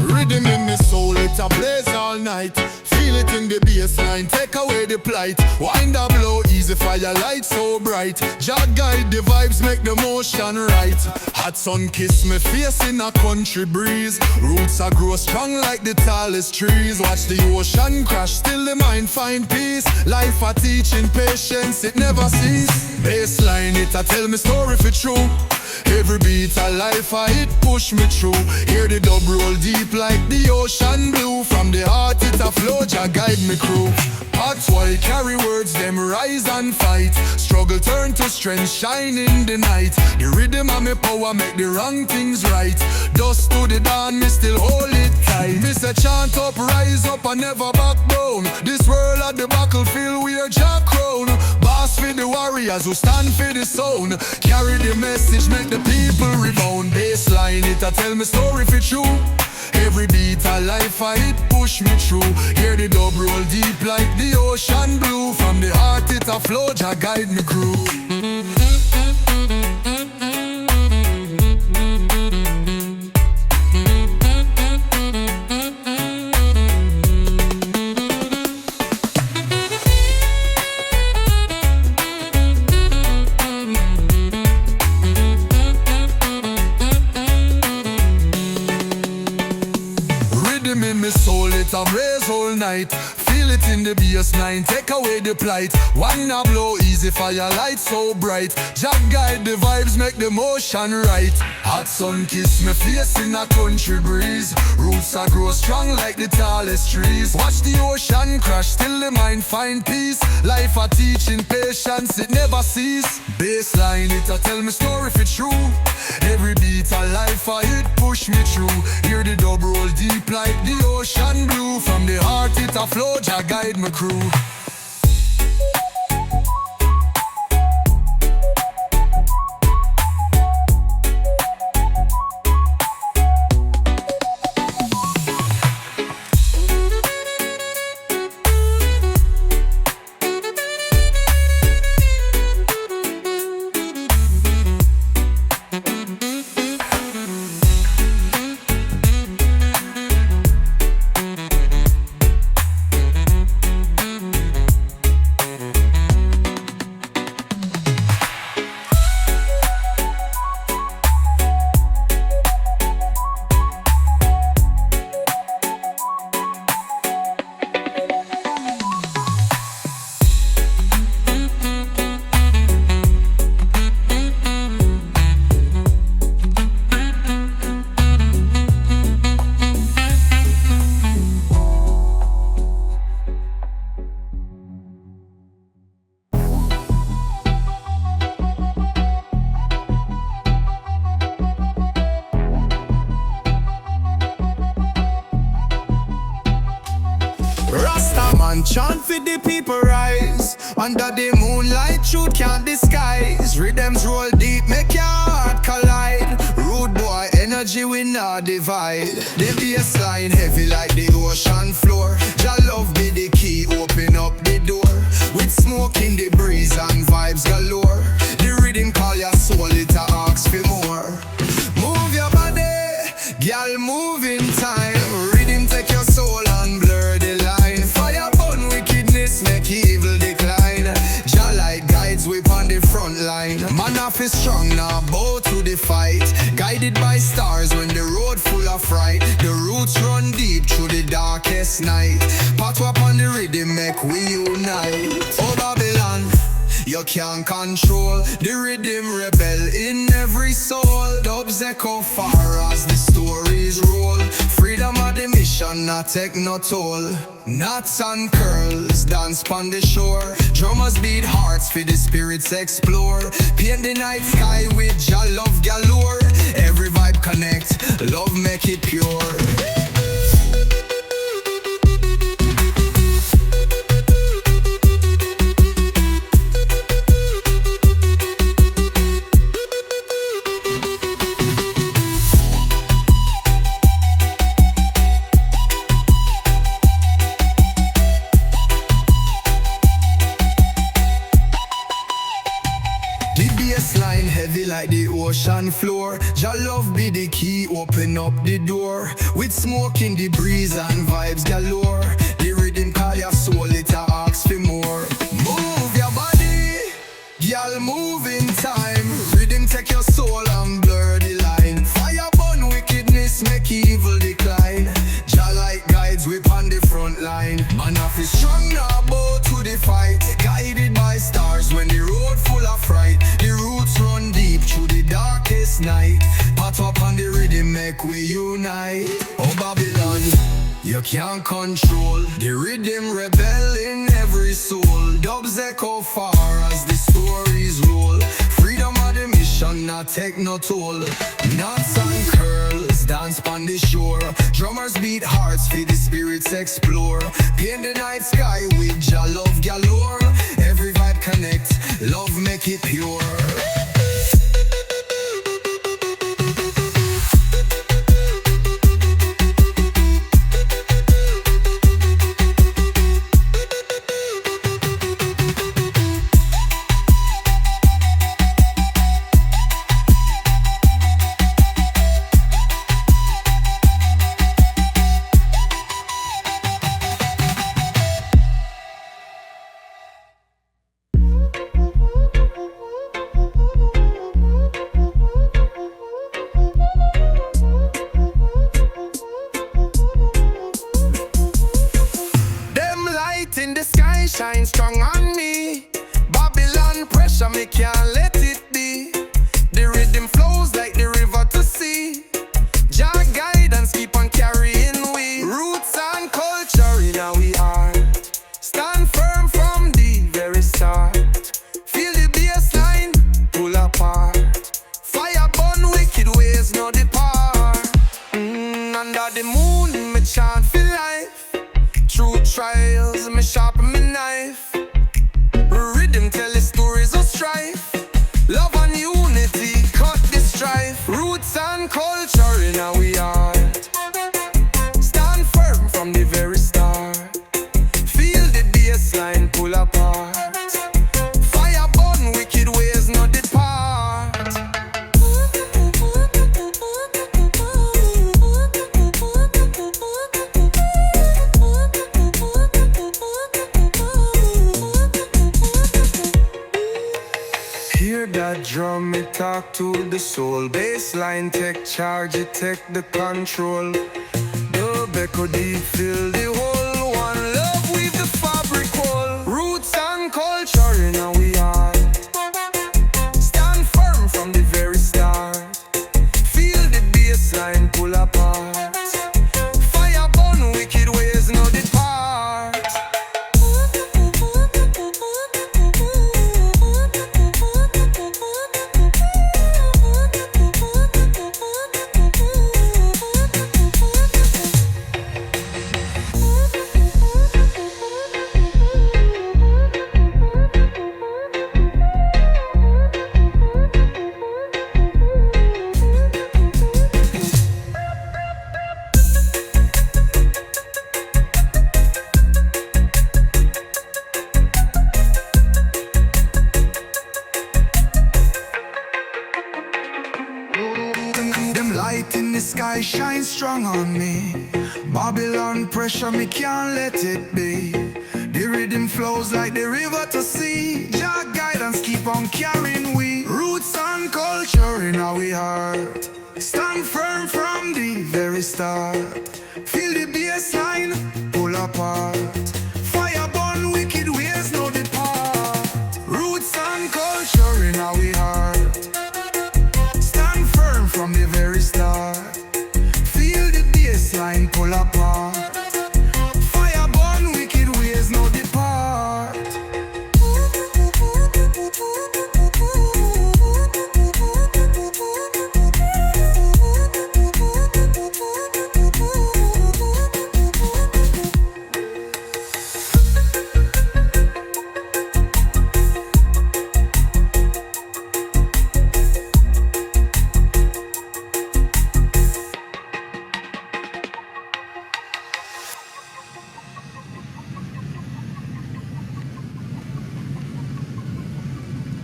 Rhythm in me soul, it a blaze all night. Feel it in the bassline, take away the plight. Wind up low, easy fire, light so bright. Jah guide the vibes, make the motion right. Hot sun kiss me face in a country breeze. Roots are grow strong like the tallest trees. Watch the ocean crash, still the mind find peace. Life a teaching patience, it never cease. Bassline, it a tell me story for true. Every beat a life I hit push me through. Hear the dub roll deep like the ocean blue. From the heart it a flow, Jah guide me crew. That's why carry words, them rise and fight. Struggle turn to strength, shine in the night. The rhythm of me power make the wrong things right. Dust to the dawn, me still hold it tight. Me say chant up, rise up and never back down. This world at the battlefield we are Jah crown. Boss for the warriors who stand for the sound. Carry the message, make the people rebound. Bassline, it a tell me story for true. Every beat a life I hit push me through. Hear the dub roll deep like the ocean blue. From the heart it a flow, Jah guide me crew. Rhythm in me soul, it a raise all night. Feel it in the bassline, take away the plight. One a blow, easy fire, light so bright. Jah guide the vibes, make the motion right. Hot sun kiss me face in a country breeze. Roots a grow strong like the tallest trees. Watch the ocean crash, still the mind find peace. Life a teaching patience, it never cease. Bassline, it a tell me story for true. Every beat a life I hit push me through. Hear the dub roll deep like the ocean blue. From the heart it a flow, Jah guide my crew. Man chant for the people rise. Under the moonlight, truth can't disguise. Rhythms roll deep, make your heart collide. Rude boy, energy we not divide. The bassline heavy like the ocean floor. Jah love be the key, open up the door. With smoke in the breeze and vibes galore. The rhythm call your soul, it a ask for more. Move your body, girl, move in time. Rhythm take your soul and blur the line. Fire burn wickedness, make evil decline. Jah light guides we on the front line. Man off is strong now, bow to the fight. Guided by stars when the road full of fright. The roots run deep through the darkest night. Pat up on the rhythm, make we unite. Oh Babylon, you can't control the rhythm, rebel in every soul. Dubs echo far as the stories roll. Freedom of the mission, not take no toll. Knots and curls, dance on the shore. Drummers beat hearts for the spirits explore. Paint the night sky with Jah love galore. Every vibe connect, love make it pure. like the ocean floor. Jah love be the key, open up the door. With smoke in the breeze and vibes galore. The rhythm call your soul, it a ask for more. Move your body, y'all move in time. Rhythm take your soul and blur the line. Fire burn wickedness, make evil decline. Jah like guides, whip on the front line. Man of is strong now, bow to the fight. Guided by stars when the road full of fright. The roots run deep through the darkest night. Pat up on the rhythm, make we unite. Oh Babylon, you can't control the rhythm, rebel in every soul. Dubs echo far as the stories roll. Freedom of the mission, not take no toll. Knots and curls, dance on the shore. Drummers beat hearts, feel the spirits explore. Paint the night sky with Jah love galore. Every vibe connect, love make it pure. In the sky shine strong on me. Babylon pressure, me can't let it be. The rhythm flows like the river to sea. Jah guidance keep on carrying we. Roots and culture in our heart. Stand firm from the very start. Feel the bassline pull apart. Fire burn wicked ways no depart. Under the moon me chant for life. Through trials, me sharpen me knife. Rhythm tell the stories of strife. Love and unity, cut the strife. Roots and culture in our heart. Stand firm from the very start. Feel the bassline pull apart. Fire burn wicked ways no depart. Hear that drum, it talk to the soul. Bassline take charge, it take the control. Dub echo deep, fill the whole. One love with the fabric wall. Roots and culture in our heart. Stand firm from the very start. Feel the bassline pull apart. Fire burn wicked ways no depart. Light in the sky shine strong on me. Babylon pressure, me can't let it be. The rhythm flows like the river to sea. Jah guidance keep on carrying we. Roots and culture in our heart. Stand firm from the very start. Feel the bassline pull apart.